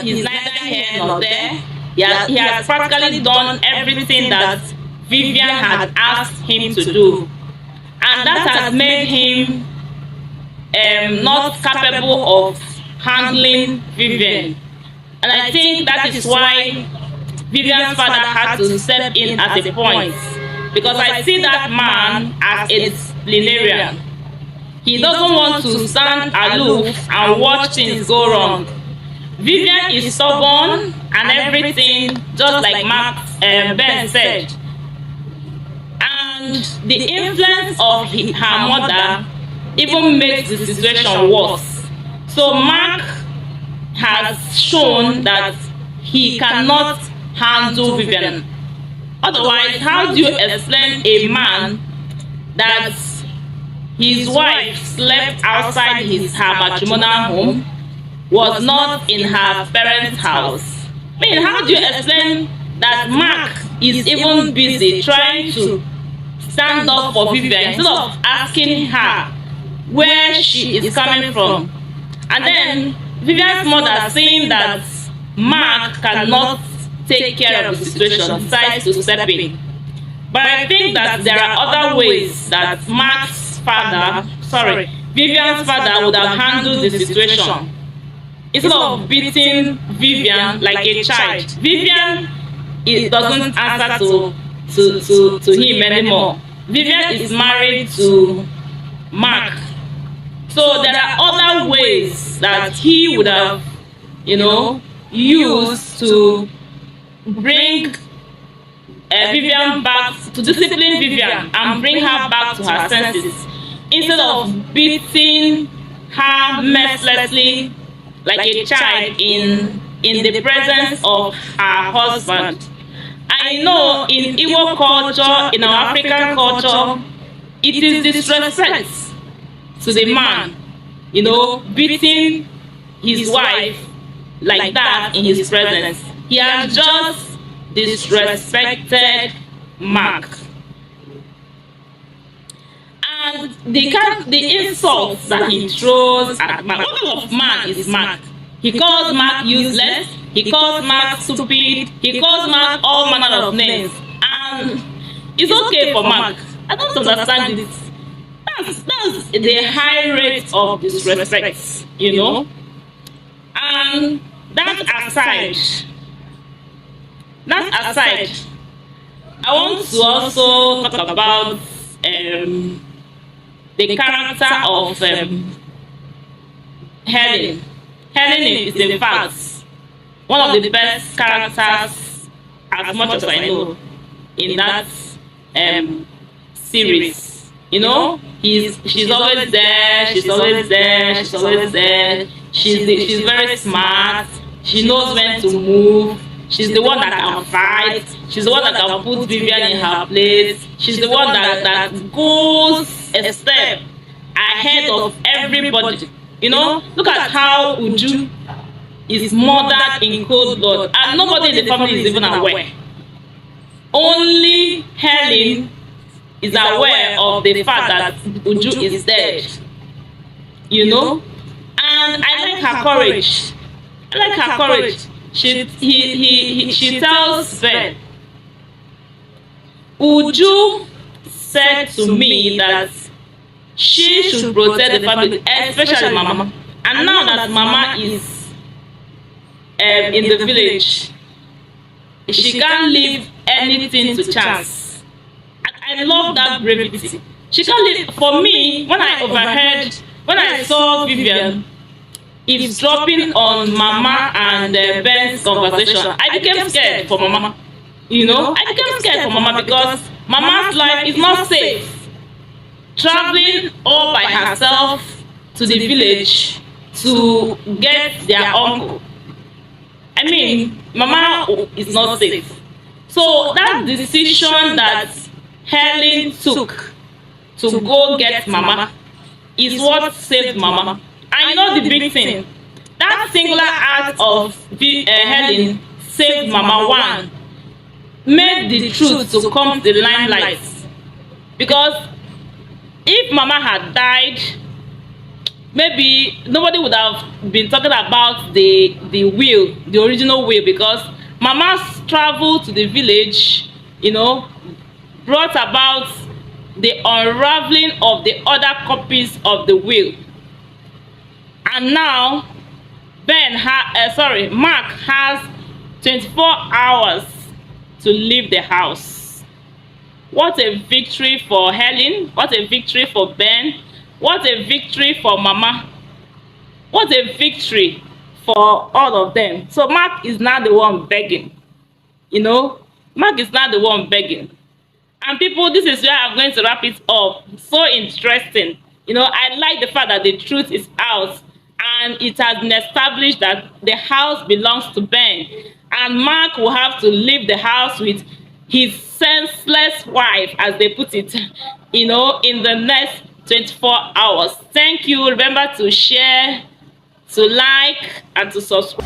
that he's neither here nor there. He has practically done everything that Vivian had asked him to do, and that has made him not capable of handling Vivian. And I think that is why Vivian's father had to step in at a point, because I see that man as a disciplinarian. He doesn't want to stand aloof and watch things go wrong. Vivian is stubborn and everything, just like Ben said. And the influence of her mother even makes the situation worse. So Mark has shown that he cannot handle Vivian. Otherwise, how do you explain a man that his wife slept outside her matrimonial home, was not in her parents' house? I mean, how do you explain that Mark is even busy trying to stand up for Vivian instead of asking her where she is coming from? And then Vivian's mother, saying that Mark cannot take care of the situation, decides to step in. But I think that there are other ways that Vivian's father would have handled the situation. Instead of beating Vivian like a child, Vivian doesn't answer to him anymore. Vivian is married to Mark. So there are other ways that he would have, used to bring Vivian back, to discipline Vivian and bring her back to her senses, instead of beating her mercilessly like a child in the presence of her husband. I know in Igbo culture, in our African culture, it is disrespect to the man, beating his wife like that in his presence. He has just disrespected Mark. And the insults that he throws at Mark, what kind of man is Mark? He calls Mark useless, he calls Mark stupid, he calls Mark all manner of names. And it's okay for Mark. I don't understand it. That's the high rate of disrespect, And that aside, I want to also talk about the character of Helen. Helen is, in fact, one of the best characters, as much as I know, in that series. She's always there. She's very smart. She knows when to move. She's the one that can fight. She's the one that can put Vivian in her place. She's the one that goes a step ahead of everybody. Look at how Uju is murdered in cold blood, and nobody in the family is even aware. Only Helen is aware of the fact that Uju is dead. And I like her courage. She tells Ben, Uju said to me that she should protect the family, especially Mama. And now that Mama is in the village, she can't leave anything to chance. I love that bravery. She can't leave. For me, when I saw Vivian eavesdropping on Mama and Ben's conversation, I became scared for Mama. I became scared for Mama because Mama's life is not safe. Traveling all by herself to the village to get their uncle. I mean, Mama is not safe. So that decision that Helen took to go get Mama is what saved Mama. And the big thing, that singular act of Helen saved Mama. One, made the truth to come to the limelight. Because if Mama had died maybe nobody would have been talking about the will, the original will, because Mama's travel to the village, you know, brought about the unraveling of the other copies of the will. And now Mark has 24 hours to leave the house. What a victory for Helen, what a victory for Ben, what a victory for Mama, what a victory for all of them. So Mark is now the one begging, you know, Mark is now the one begging. And people, this is where I'm going to wrap it up. So interesting. You know, I like the fact that the truth is out and it has been established that the house belongs to Ben. And Mark will have to leave the house with his senseless wife, as they put it, you know, in the next 24 hours. Thank you. Remember to share, to like, and to subscribe.